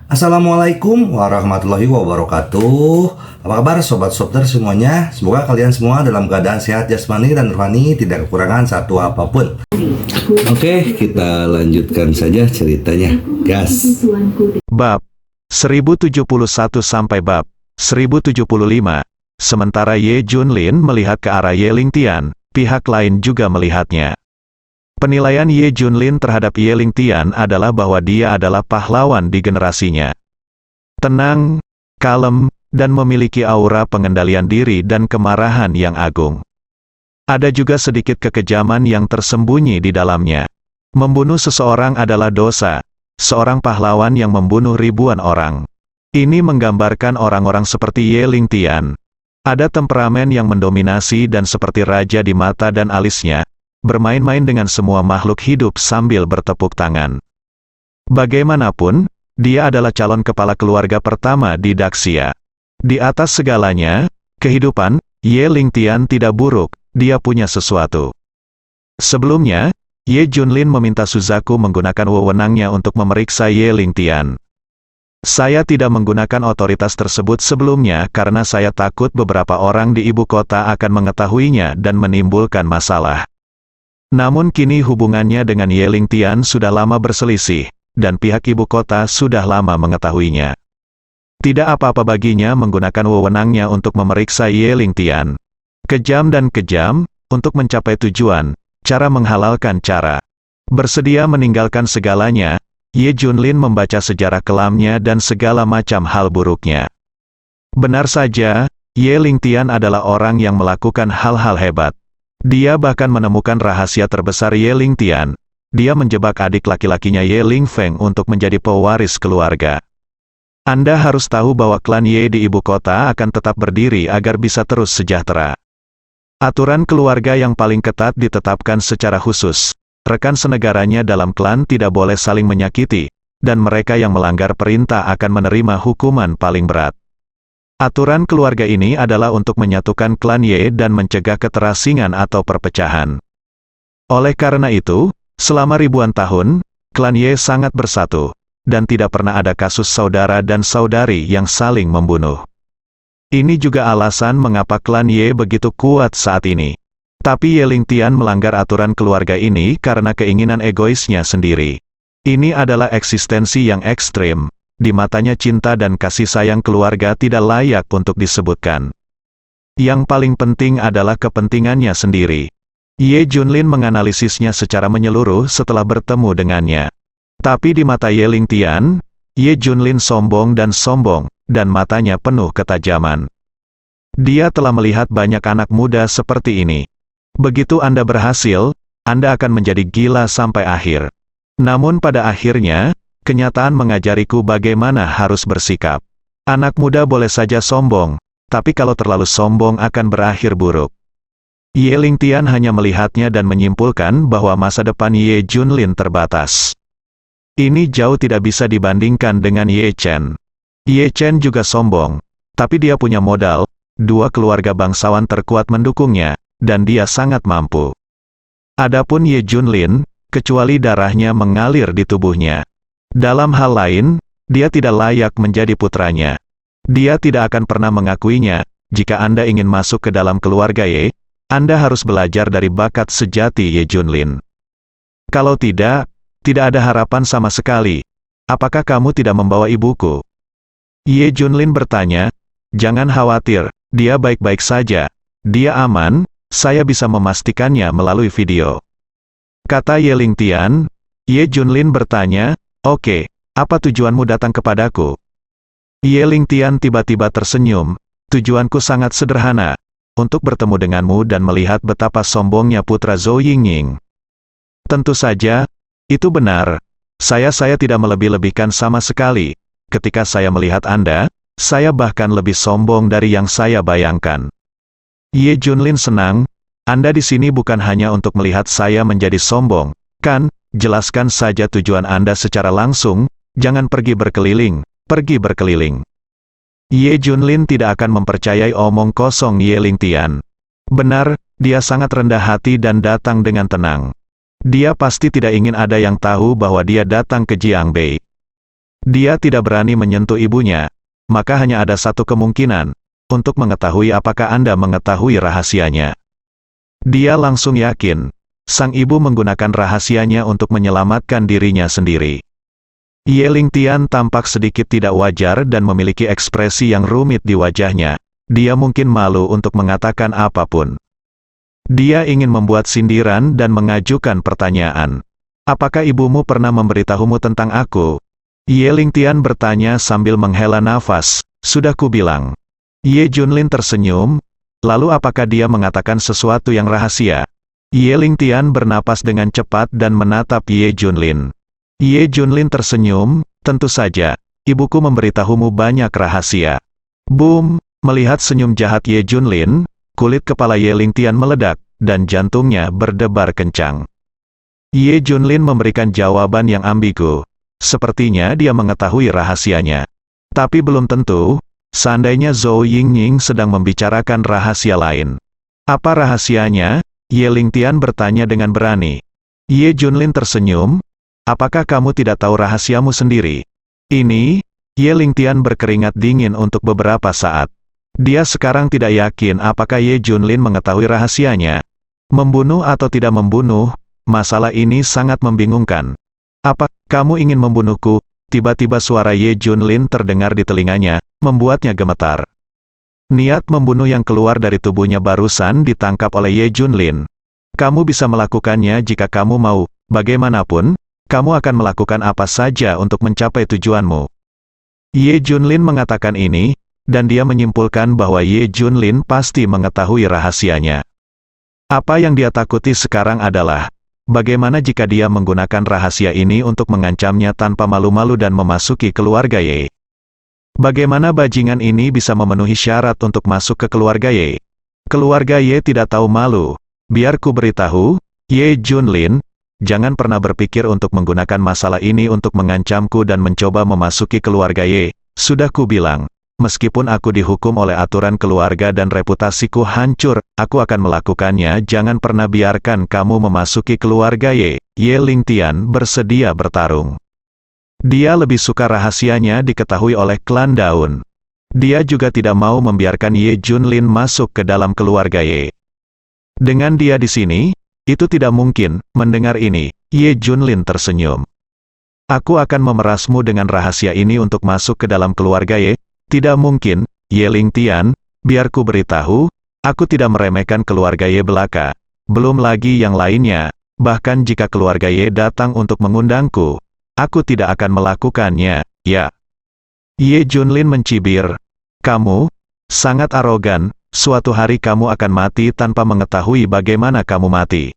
Assalamualaikum warahmatullahi wabarakatuh. Apa kabar sobat Softer semuanya? Semoga kalian semua dalam keadaan sehat jasmani dan rohani, tidak kekurangan satu apapun. Oke, kita lanjutkan saja ceritanya. Gas. Bab 1071 sampai bab 1075. Sementara Ye Junlin melihat ke arah Ye Lingtian, pihak lain juga melihatnya. Penilaian Ye Junlin terhadap Ye Lingtian adalah bahwa dia adalah pahlawan di generasinya. Tenang, kalem, dan memiliki aura pengendalian diri dan kemarahan yang agung. Ada juga sedikit kekejaman yang tersembunyi di dalamnya. Membunuh seseorang adalah dosa. Seorang pahlawan yang membunuh ribuan orang. Ini menggambarkan orang-orang seperti Ye Lingtian. Ada temperamen yang mendominasi dan seperti raja di mata dan alisnya, bermain-main dengan semua makhluk hidup sambil bertepuk tangan. Bagaimanapun, dia adalah calon kepala keluarga pertama di Daxia. Di atas segalanya, kehidupan, Ye Lingtian tidak buruk, dia punya sesuatu. Sebelumnya, Ye Junlin meminta Suzaku menggunakan wewenangnya untuk memeriksa Ye Lingtian. Saya tidak menggunakan otoritas tersebut sebelumnya karena saya takut beberapa orang di ibu kota akan mengetahuinya dan menimbulkan masalah. Namun kini hubungannya dengan Ye Lingtian sudah lama berselisih, dan pihak ibu kota sudah lama mengetahuinya. Tidak apa-apa baginya menggunakan wewenangnya untuk memeriksa Ye Lingtian. Kejam dan kejam, untuk mencapai tujuan, cara menghalalkan cara. Bersedia meninggalkan segalanya, Ye Junlin membaca sejarah kelamnya dan segala macam hal buruknya. Benar saja, Ye Lingtian adalah orang yang melakukan hal-hal hebat. Dia bahkan menemukan rahasia terbesar Ye Lingtian. Dia menjebak adik laki-lakinya Ye Lingfeng untuk menjadi pewaris keluarga. Anda harus tahu bahwa klan Ye di ibu kota akan tetap berdiri agar bisa terus sejahtera. Aturan keluarga yang paling ketat ditetapkan secara khusus. Rekan senegaranya dalam klan tidak boleh saling menyakiti, dan mereka yang melanggar perintah akan menerima hukuman paling berat. Aturan keluarga ini adalah untuk menyatukan klan Ye dan mencegah keterasingan atau perpecahan. Oleh karena itu, selama ribuan tahun, klan Ye sangat bersatu, dan tidak pernah ada kasus saudara dan saudari yang saling membunuh. Ini juga alasan mengapa klan Ye begitu kuat saat ini. Tapi Ye Lingtian melanggar aturan keluarga ini karena keinginan egoisnya sendiri. Ini adalah eksistensi yang ekstrim. Di matanya cinta dan kasih sayang keluarga tidak layak untuk disebutkan. Yang paling penting adalah kepentingannya sendiri. Ye Junlin menganalisisnya secara menyeluruh setelah bertemu dengannya. Tapi di mata Ye Lingtian, Ye Junlin sombong, dan matanya penuh ketajaman. Dia telah melihat banyak anak muda seperti ini. Begitu Anda berhasil, Anda akan menjadi gila sampai akhir. Namun pada akhirnya, kenyataan mengajariku bagaimana harus bersikap. Anak muda boleh saja sombong, tapi kalau terlalu sombong akan berakhir buruk. Ye Lingtian hanya melihatnya dan menyimpulkan bahwa masa depan Ye Junlin terbatas. Ini jauh tidak bisa dibandingkan dengan Ye Chen. Ye Chen juga sombong, tapi dia punya modal, dua keluarga bangsawan terkuat mendukungnya, dan dia sangat mampu. Adapun Ye Junlin, kecuali darahnya mengalir di tubuhnya. Dalam hal lain, dia tidak layak menjadi putranya. Dia tidak akan pernah mengakuinya. Jika Anda ingin masuk ke dalam keluarga Ye, Anda harus belajar dari bakat sejati Ye Junlin. Kalau tidak, tidak ada harapan sama sekali. Apakah kamu tidak membawa ibuku? Ye Junlin bertanya, jangan khawatir, dia baik-baik saja. Dia aman. Saya bisa memastikannya melalui video. Kata Ye Lingtian. Ye Junlin bertanya, oke, apa tujuanmu datang kepadaku? Ye Lingtian tiba-tiba tersenyum, tujuanku sangat sederhana, untuk bertemu denganmu dan melihat betapa sombongnya putra Zhou Yingying. Tentu saja, itu benar. Saya tidak melebih-lebihkan sama sekali. Ketika saya melihat Anda, saya bahkan lebih sombong dari yang saya bayangkan. Ye Junlin senang. Anda di sini bukan hanya untuk melihat saya menjadi sombong, kan? Jelaskan saja tujuan Anda secara langsung, jangan pergi berkeliling. Ye Junlin tidak akan mempercayai omong kosong Ye Lingtian. Benar, dia sangat rendah hati dan datang dengan tenang. Dia pasti tidak ingin ada yang tahu bahwa dia datang ke Jiangbei. Dia tidak berani menyentuh ibunya, maka hanya ada satu kemungkinan, untuk mengetahui apakah Anda mengetahui rahasianya. Dia langsung yakin, sang ibu menggunakan rahasianya untuk menyelamatkan dirinya sendiri. Ye Lingtian tampak sedikit tidak wajar dan memiliki ekspresi yang rumit di wajahnya. Dia mungkin malu untuk mengatakan apapun. Dia ingin membuat sindiran dan mengajukan pertanyaan. Apakah ibumu pernah memberitahumu tentang aku? Ye Lingtian bertanya sambil menghela nafas. Sudah kubilang. Ye Junlin tersenyum. Lalu apakah dia mengatakan sesuatu yang rahasia? Ye Lingtian bernapas dengan cepat dan menatap Ye Junlin. Ye Junlin tersenyum. Tentu saja, ibuku memberitahumu banyak rahasia. Boom! Melihat senyum jahat Ye Junlin, kulit kepala Ye Lingtian meledak, dan jantungnya berdebar kencang. Ye Junlin memberikan jawaban yang ambigu. Sepertinya dia mengetahui rahasianya. Tapi belum tentu, seandainya Zhou Yingning sedang membicarakan rahasia lain. Apa rahasianya? Ye Lingtian bertanya dengan berani. Ye Junlin tersenyum. Apakah kamu tidak tahu rahasiamu sendiri? Ini, Ye Lingtian berkeringat dingin untuk beberapa saat. Dia sekarang tidak yakin apakah Ye Junlin mengetahui rahasianya. Membunuh atau tidak membunuh, masalah ini sangat membingungkan. Apa, kamu ingin membunuhku? Tiba-tiba suara Ye Junlin terdengar di telinganya, membuatnya gemetar. Niat membunuh yang keluar dari tubuhnya barusan ditangkap oleh Ye Junlin. Kamu bisa melakukannya jika kamu mau, bagaimanapun, kamu akan melakukan apa saja untuk mencapai tujuanmu. Ye Junlin mengatakan ini, dan dia menyimpulkan bahwa Ye Junlin pasti mengetahui rahasianya. Apa yang dia takuti sekarang adalah, bagaimana jika dia menggunakan rahasia ini untuk mengancamnya tanpa malu-malu dan memasuki keluarga Ye? Bagaimana bajingan ini bisa memenuhi syarat untuk masuk ke keluarga Ye? Keluarga Ye tidak tahu malu. Biar ku beritahu, Ye Junlin, jangan pernah berpikir untuk menggunakan masalah ini untuk mengancamku dan mencoba memasuki keluarga Ye. Sudah ku bilang, meskipun aku dihukum oleh aturan keluarga dan reputasiku hancur, aku akan melakukannya. Jangan pernah biarkan kamu memasuki keluarga Ye. Ye Lingtian bersedia bertarung. Dia lebih suka rahasianya diketahui oleh klan Daun. Dia juga tidak mau membiarkan Ye Junlin masuk ke dalam keluarga Ye. Dengan dia di sini, itu tidak mungkin. Mendengar ini, Ye Junlin tersenyum. Aku akan memerasmu dengan rahasia ini untuk masuk ke dalam keluarga Ye. Tidak mungkin, Ye Lingtian, biar ku beritahu, aku tidak meremehkan keluarga Ye belaka. Belum lagi yang lainnya, bahkan jika keluarga Ye datang untuk mengundangku, aku tidak akan melakukannya, ya. Ye Junlin mencibir. Kamu sangat arogan, suatu hari kamu akan mati tanpa mengetahui bagaimana kamu mati.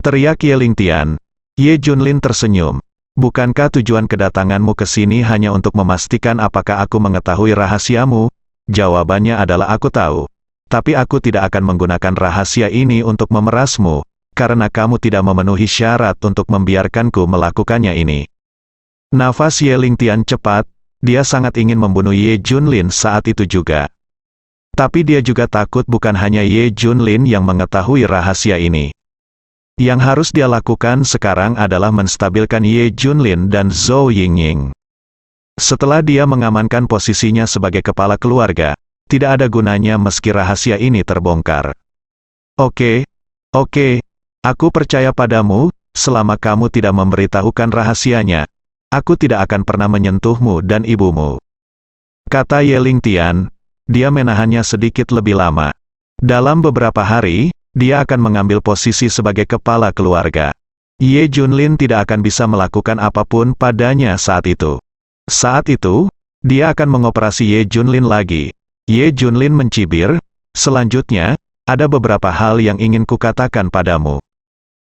Teriak Ye Lingtian. Ye Junlin tersenyum. Bukankah tujuan kedatanganmu ke sini hanya untuk memastikan apakah aku mengetahui rahasiamu? Jawabannya adalah aku tahu. Tapi aku tidak akan menggunakan rahasia ini untuk memerasmu, karena kamu tidak memenuhi syarat untuk membiarkanku melakukannya ini. Nafas Ye Lingtian cepat, dia sangat ingin membunuh Ye Junlin saat itu juga. Tapi dia juga takut bukan hanya Ye Junlin yang mengetahui rahasia ini. Yang harus dia lakukan sekarang adalah menstabilkan Ye Junlin dan Zhou Yingning. Setelah dia mengamankan posisinya sebagai kepala keluarga, tidak ada gunanya meski rahasia ini terbongkar. Oke, aku percaya padamu, selama kamu tidak memberitahukan rahasianya, aku tidak akan pernah menyentuhmu dan ibumu. Kata Ye Lingtian, dia menahannya sedikit lebih lama. Dalam beberapa hari, dia akan mengambil posisi sebagai kepala keluarga. Ye Junlin tidak akan bisa melakukan apapun padanya saat itu. Saat itu, dia akan mengoperasi Ye Junlin lagi. Ye Junlin mencibir, selanjutnya, ada beberapa hal yang ingin kukatakan padamu.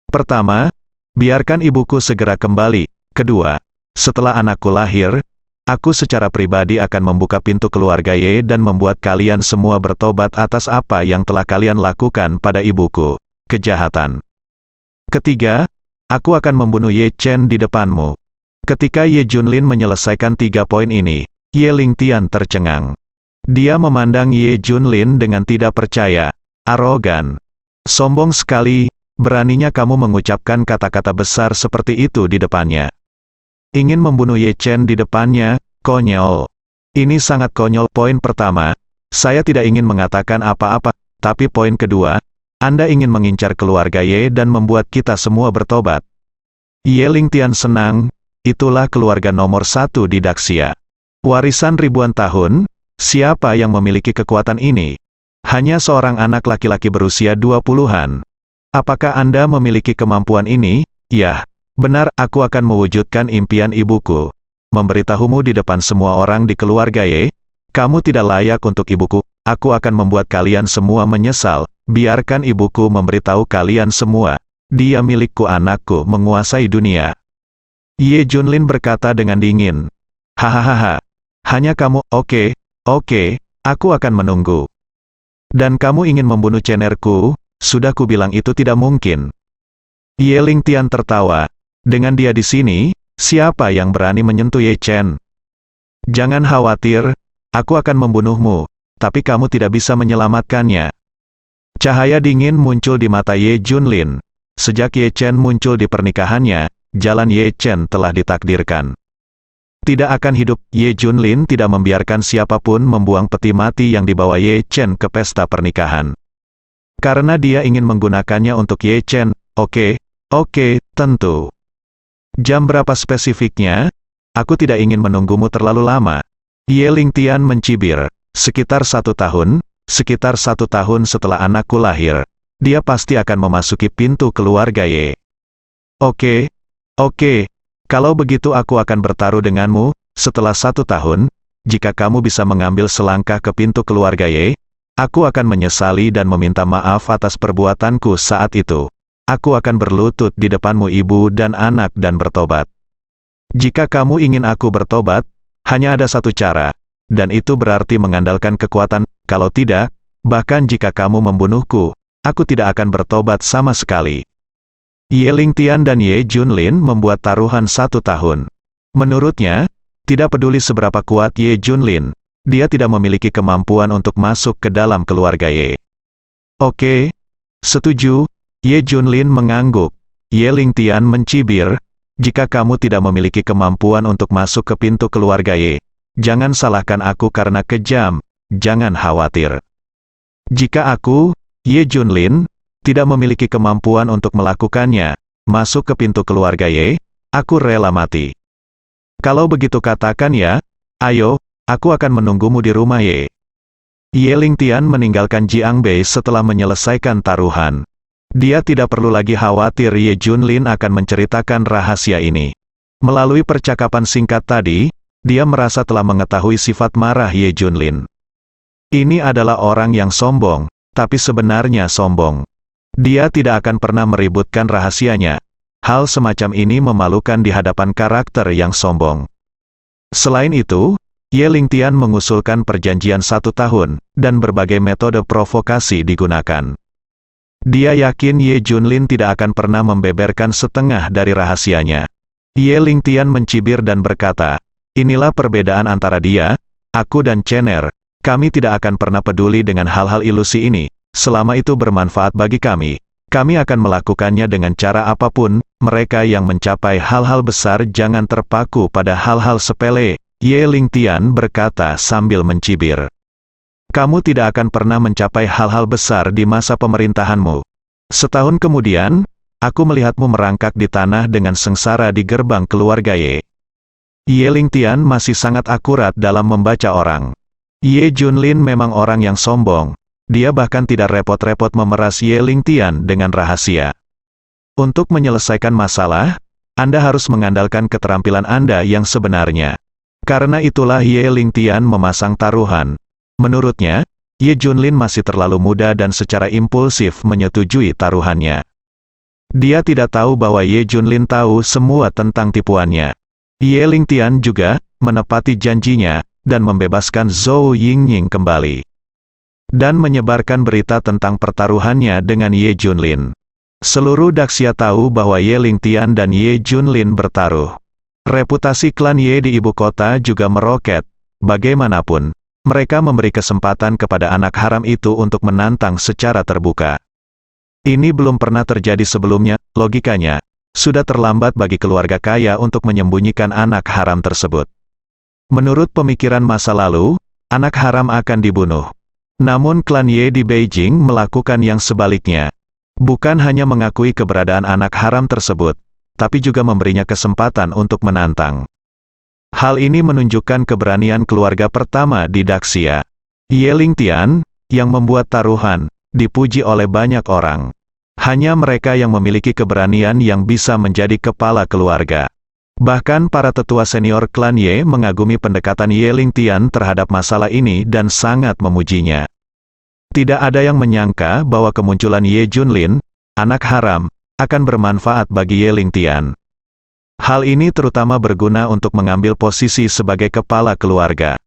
Pertama, biarkan ibuku segera kembali. Kedua, setelah anakku lahir, aku secara pribadi akan membuka pintu keluarga Ye dan membuat kalian semua bertobat atas apa yang telah kalian lakukan pada ibuku. Kejahatan. Ketiga, aku akan membunuh Ye Chen di depanmu. Ketika Ye Junlin menyelesaikan 3 poin ini, Ye Lingtian tercengang. Dia memandang Ye Junlin dengan tidak percaya. Arogan. Sombong sekali, beraninya kamu mengucapkan kata-kata besar seperti itu di depannya. ingin membunuh Ye Chen di depannya, konyol. Ini sangat konyol. Poin pertama, saya tidak ingin mengatakan apa-apa, tapi poin kedua, Anda ingin mengincar keluarga Ye dan membuat kita semua bertobat. Ye Lingtian senang, itulah keluarga nomor satu di Daxia. Warisan ribuan tahun, siapa yang memiliki kekuatan ini? Hanya seorang anak laki-laki berusia 20-an. Apakah Anda memiliki kemampuan ini? Ya, benar, aku akan mewujudkan impian ibuku. Memberitahumu di depan semua orang di keluarga Ye, kamu tidak layak untuk ibuku, aku akan membuat kalian semua menyesal, biarkan ibuku memberitahu kalian semua, dia milikku, anakku menguasai dunia. Ye Junlin berkata dengan dingin. Hahaha, hanya kamu, oke, aku akan menunggu. Dan kamu ingin membunuh cenerku, sudah kubilang itu tidak mungkin. Ye Lingtian tertawa, dengan dia di sini, siapa yang berani menyentuh Ye Chen? Jangan khawatir, aku akan membunuhmu, tapi kamu tidak bisa menyelamatkannya. Cahaya dingin muncul di mata Ye Junlin. Sejak Ye Chen muncul di pernikahannya, jalan Ye Chen telah ditakdirkan. Tidak akan hidup, Ye Junlin tidak membiarkan siapapun membuang peti mati yang dibawa Ye Chen ke pesta pernikahan. Karena dia ingin menggunakannya untuk Ye Chen, oke, tentu. Jam berapa spesifiknya? Aku tidak ingin menunggumu terlalu lama. Ye Lingtian mencibir. Sekitar 1 tahun, sekitar 1 tahun setelah anakku lahir, dia pasti akan memasuki pintu keluarga Ye. Oke, kalau begitu aku akan bertaruh denganmu, setelah 1 tahun, jika kamu bisa mengambil selangkah ke pintu keluarga Ye, aku akan menyesali dan meminta maaf atas perbuatanku saat itu. Aku akan berlutut di depanmu ibu dan anak dan bertobat. Jika kamu ingin aku bertobat, hanya ada satu cara, dan itu berarti mengandalkan kekuatan, kalau tidak, bahkan jika kamu membunuhku, aku tidak akan bertobat sama sekali. Ye Lingtian dan Ye Junlin membuat taruhan 1 tahun. Menurutnya, tidak peduli seberapa kuat Ye Junlin, dia tidak memiliki kemampuan untuk masuk ke dalam keluarga Ye. Oke, setuju. Ye Junlin mengangguk. Ye Lingtian mencibir, jika kamu tidak memiliki kemampuan untuk masuk ke pintu keluarga Ye, jangan salahkan aku karena kejam, jangan khawatir. Jika aku, Ye Junlin, tidak memiliki kemampuan untuk melakukannya, masuk ke pintu keluarga Ye, aku rela mati. Kalau begitu katakan ya, ayo, aku akan menunggumu di rumah Ye. Ye Lingtian meninggalkan Jiangbei setelah menyelesaikan taruhan. Dia tidak perlu lagi khawatir Ye Junlin akan menceritakan rahasia ini. Melalui percakapan singkat tadi, dia merasa telah mengetahui sifat marah Ye Junlin. Ini adalah orang yang sombong, tapi sebenarnya sombong. Dia tidak akan pernah meributkan rahasianya. Hal semacam ini memalukan di hadapan karakter yang sombong. Selain itu, Ye Lingtian mengusulkan perjanjian 1 tahun, dan berbagai metode provokasi digunakan. Dia yakin Ye Junlin tidak akan pernah membeberkan setengah dari rahasianya. Ye Lingtian mencibir dan berkata, inilah perbedaan antara dia, aku dan Cener, kami tidak akan pernah peduli dengan hal-hal ilusi ini, selama itu bermanfaat bagi kami. Kami akan melakukannya dengan cara apapun, mereka yang mencapai hal-hal besar jangan terpaku pada hal-hal sepele, Ye Lingtian berkata sambil mencibir. Kamu tidak akan pernah mencapai hal-hal besar di masa pemerintahanmu. Setahun kemudian, aku melihatmu merangkak di tanah dengan sengsara di gerbang keluarga Ye. Ye Lingtian masih sangat akurat dalam membaca orang. Ye Junlin memang orang yang sombong. Dia bahkan tidak repot-repot memeras Ye Lingtian dengan rahasia. Untuk menyelesaikan masalah, Anda harus mengandalkan keterampilan Anda yang sebenarnya. Karena itulah Ye Lingtian memasang taruhan. Menurutnya, Ye Junlin masih terlalu muda dan secara impulsif menyetujui taruhannya. Dia tidak tahu bahwa Ye Junlin tahu semua tentang tipuannya. Ye Lingtian juga menepati janjinya dan membebaskan Zhou Yingying kembali. Dan menyebarkan berita tentang pertaruhannya dengan Ye Junlin. Seluruh Daxia tahu bahwa Ye Lingtian dan Ye Junlin bertaruh. Reputasi klan Ye di ibu kota juga meroket. Bagaimanapun, mereka memberi kesempatan kepada anak haram itu untuk menantang secara terbuka. Ini belum pernah terjadi sebelumnya, logikanya. sudah terlambat bagi keluarga kaya untuk menyembunyikan anak haram tersebut. Menurut pemikiran masa lalu, anak haram akan dibunuh. Namun klan Ye di Beijing melakukan yang sebaliknya. Bukan hanya mengakui keberadaan anak haram tersebut, tapi juga memberinya kesempatan untuk menantang. Hal ini menunjukkan keberanian keluarga pertama di Daxia. Ye Lingtian, yang membuat taruhan, dipuji oleh banyak orang. Hanya mereka yang memiliki keberanian yang bisa menjadi kepala keluarga. Bahkan para tetua senior klan Ye mengagumi pendekatan Ye Lingtian terhadap masalah ini dan sangat memujinya. Tidak ada yang menyangka bahwa kemunculan Ye Junlin, anak haram, akan bermanfaat bagi Ye Lingtian. Hal ini terutama berguna untuk mengambil posisi sebagai kepala keluarga.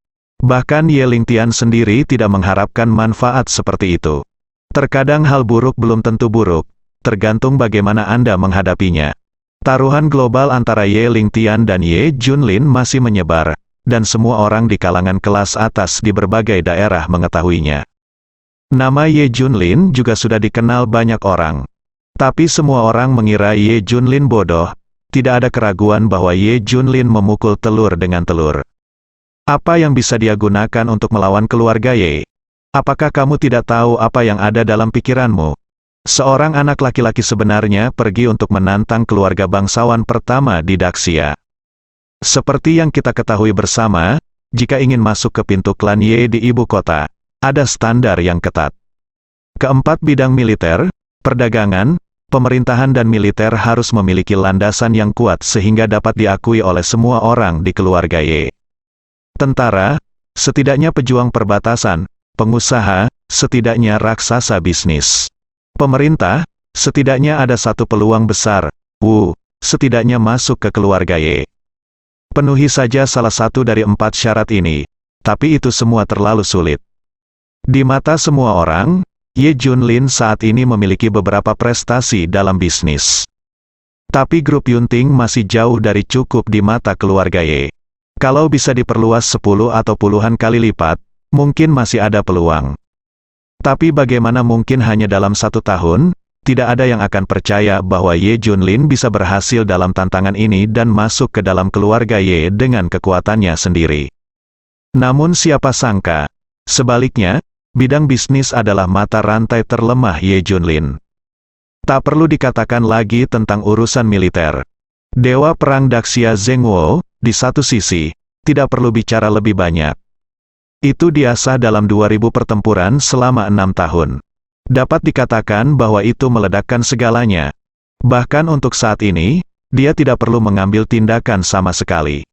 Bahkan Ye Lingtian sendiri tidak mengharapkan manfaat seperti itu. Terkadang hal buruk belum tentu buruk, tergantung bagaimana Anda menghadapinya. Taruhan global antara Ye Lingtian dan Ye Junlin masih menyebar, dan semua orang di kalangan kelas atas di berbagai daerah mengetahuinya. Nama Ye Junlin juga sudah dikenal banyak orang. Tapi semua orang mengira Ye Junlin bodoh, tidak ada keraguan bahwa Ye Junlin memukul telur dengan telur. Apa yang bisa dia gunakan untuk melawan keluarga Ye? Apakah kamu tidak tahu apa yang ada dalam pikiranmu? Seorang anak laki-laki sebenarnya pergi untuk menantang keluarga bangsawan pertama di Daxia. Seperti yang kita ketahui bersama, jika ingin masuk ke pintu klan Ye di ibu kota, ada standar yang ketat. Keempat bidang militer, perdagangan, pemerintahan dan militer harus memiliki landasan yang kuat sehingga dapat diakui oleh semua orang di keluarga Ye. Tentara, setidaknya pejuang perbatasan, pengusaha, setidaknya raksasa bisnis. Pemerintah, setidaknya ada satu peluang besar, setidaknya masuk ke keluarga Ye. Penuhi saja salah satu dari 4 syarat ini, tapi itu semua terlalu sulit. Di mata semua orang, Ye Junlin saat ini memiliki beberapa prestasi dalam bisnis. Tapi grup Yunting masih jauh dari cukup di mata keluarga Ye. Kalau bisa diperluas 10 atau puluhan kali lipat, mungkin masih ada peluang. Tapi bagaimana mungkin hanya dalam 1 tahun, tidak ada yang akan percaya bahwa Ye Junlin bisa berhasil dalam tantangan ini dan masuk ke dalam keluarga Ye dengan kekuatannya sendiri. Namun siapa sangka, sebaliknya, bidang bisnis adalah mata rantai terlemah Ye Junlin. Tak perlu dikatakan lagi tentang urusan militer. Dewa Perang Daxia Zheng Wo, di satu sisi, tidak perlu bicara lebih banyak. Itu diasah dalam 2000 pertempuran selama 6 tahun. Dapat dikatakan bahwa itu meledakkan segalanya. Bahkan untuk saat ini, dia tidak perlu mengambil tindakan sama sekali.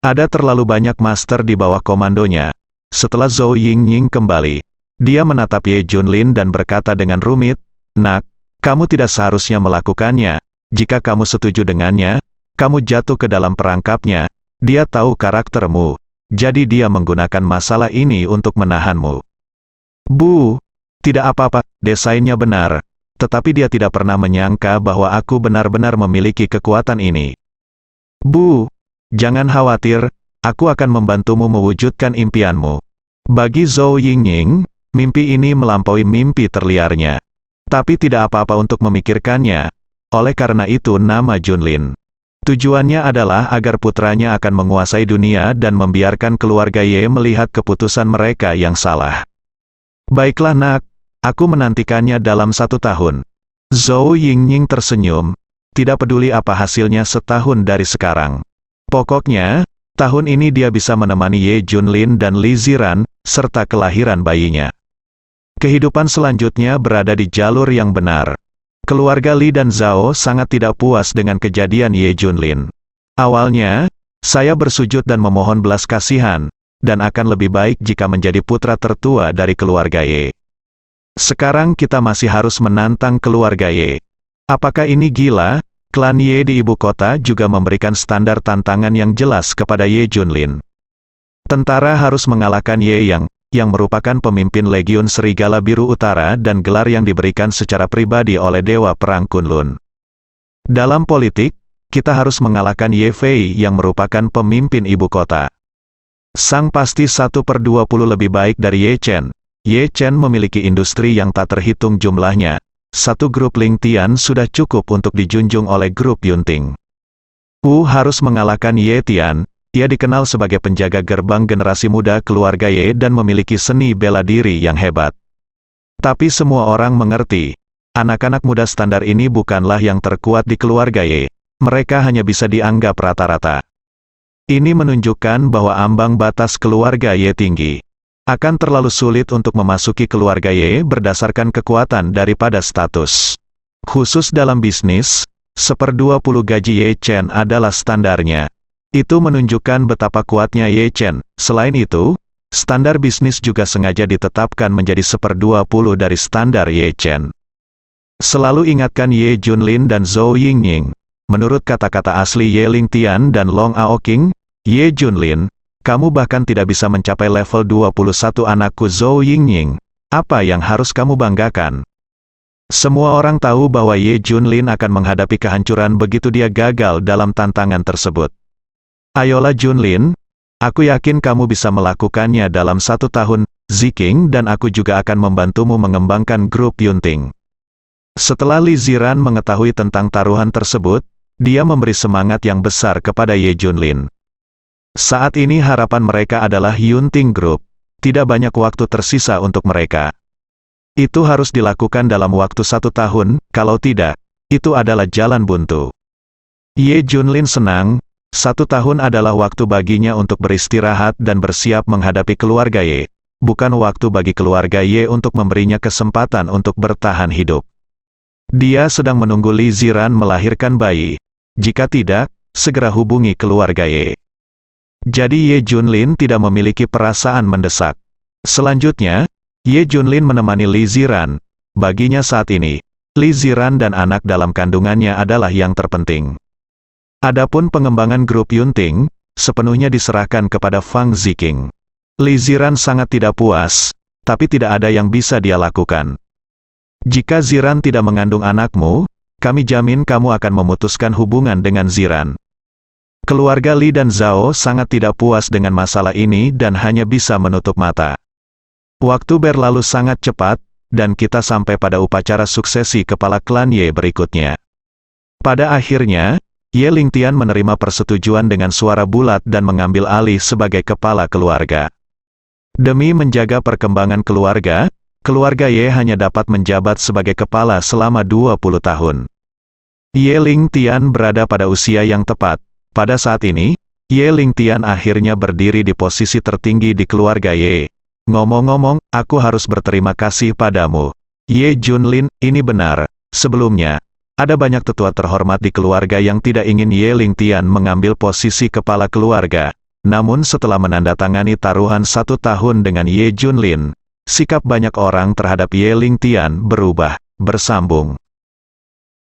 Ada terlalu banyak master di bawah komandonya. Setelah Zhou Yingying kembali, dia menatap Ye Junlin dan berkata dengan rumit, "Nak, kamu tidak seharusnya melakukannya. Jika kamu setuju dengannya, kamu jatuh ke dalam perangkapnya. Dia tahu karaktermu, jadi dia menggunakan masalah ini untuk menahanmu." "Bu, tidak apa-apa, desainnya benar. Tetapi dia tidak pernah menyangka bahwa aku benar-benar memiliki kekuatan ini." "Bu, jangan khawatir, aku akan membantumu mewujudkan impianmu." Bagi Zhou Yingying, mimpi ini melampaui mimpi terliarnya. Tapi tidak apa-apa untuk memikirkannya. Oleh karena itu nama Junlin. Tujuannya adalah agar putranya akan menguasai dunia dan membiarkan keluarga Ye melihat keputusan mereka yang salah. "Baiklah nak, aku menantikannya dalam 1 tahun. Zhou Yingying tersenyum. Tidak peduli apa hasilnya setahun dari sekarang. Pokoknya, tahun ini dia bisa menemani Ye Junlin dan Li Ziran, serta kelahiran bayinya. Kehidupan selanjutnya berada di jalur yang benar. Keluarga Li dan Zhao sangat tidak puas dengan kejadian Ye Junlin. "Awalnya, saya bersujud dan memohon belas kasihan, dan akan lebih baik jika menjadi putra tertua dari keluarga Ye. Sekarang kita masih harus menantang keluarga Ye. Apakah ini gila?" Klan Ye di ibu kota juga memberikan standar tantangan yang jelas kepada Ye Junlin. Tentara harus mengalahkan Ye yang merupakan pemimpin Legiun Serigala Biru Utara dan gelar yang diberikan secara pribadi oleh Dewa Perang Kunlun. Dalam politik, kita harus mengalahkan Ye Fei yang merupakan pemimpin ibu kota. Sang pasti 1/20 lebih baik dari Ye Chen. Ye Chen memiliki industri yang tak terhitung jumlahnya, satu grup Ling Tian sudah cukup untuk dijunjung oleh grup Yunting. Harus mengalahkan Ye Tian. Ia dikenal sebagai penjaga gerbang generasi muda keluarga Ye dan memiliki seni bela diri yang hebat. Tapi semua orang mengerti, anak-anak muda standar ini bukanlah yang terkuat di keluarga Ye. Mereka hanya bisa dianggap rata-rata. Ini menunjukkan bahwa ambang batas keluarga Ye tinggi. Akan terlalu sulit untuk memasuki keluarga Ye berdasarkan kekuatan daripada status. Khusus dalam bisnis, 1/20 gaji Ye Chen adalah standarnya. Itu menunjukkan betapa kuatnya Ye Chen. Selain itu, standar bisnis juga sengaja ditetapkan menjadi 1/20 dari standar Ye Chen. Selalu ingatkan Ye Junlin dan Zhou Yingying. Menurut kata-kata asli Ye Ling Tian dan Long Aoqing, Ye Junlin, kamu bahkan tidak bisa mencapai level 21 anakku Zhou Yingying. Apa yang harus kamu banggakan? Semua orang tahu bahwa Ye Junlin akan menghadapi kehancuran begitu dia gagal dalam tantangan tersebut. Ayolah Junlin, aku yakin kamu bisa melakukannya dalam 1 tahun, Ziking dan aku juga akan membantumu mengembangkan grup Yunting. Setelah Li Ziran mengetahui tentang taruhan tersebut, dia memberi semangat yang besar kepada Ye Junlin. Saat ini harapan mereka adalah Yunting Group. Tidak banyak waktu tersisa untuk mereka. Itu harus dilakukan dalam waktu 1 tahun, kalau tidak, itu adalah jalan buntu. Ye Junlin senang, 1 tahun adalah waktu baginya untuk beristirahat dan bersiap menghadapi keluarga Ye. Bukan waktu bagi keluarga Ye untuk memberinya kesempatan untuk bertahan hidup. Dia sedang menunggu Li Ziran melahirkan bayi. Jika tidak, segera hubungi keluarga Ye. Jadi Ye Junlin tidak memiliki perasaan mendesak. Selanjutnya, Ye Junlin menemani Li Ziran. Baginya saat ini, Li Ziran dan anak dalam kandungannya adalah yang terpenting. Adapun pengembangan grup Yunting, sepenuhnya diserahkan kepada Fang Ziking. Li Ziran sangat tidak puas, tapi tidak ada yang bisa dia lakukan. Jika Ziran tidak mengandung anakmu, kami jamin kamu akan memutuskan hubungan dengan Ziran. Keluarga Li dan Zhao sangat tidak puas dengan masalah ini dan hanya bisa menutup mata. Waktu berlalu sangat cepat, dan kita sampai pada upacara suksesi kepala klan Ye berikutnya. Pada akhirnya, Ye Lingtian menerima persetujuan dengan suara bulat dan mengambil alih sebagai kepala keluarga. Demi menjaga perkembangan keluarga, keluarga Ye hanya dapat menjabat sebagai kepala selama 20 tahun. Ye Lingtian berada pada usia yang tepat. Pada saat ini, Ye Lingtian akhirnya berdiri di posisi tertinggi di keluarga Ye. Ngomong-ngomong, aku harus berterima kasih padamu, Ye Junlin. Ini benar, sebelumnya, ada banyak tetua terhormat di keluarga yang tidak ingin Ye Lingtian mengambil posisi kepala keluarga. Namun setelah menandatangani taruhan 1 tahun dengan Ye Junlin, sikap banyak orang terhadap Ye Lingtian berubah. Bersambung.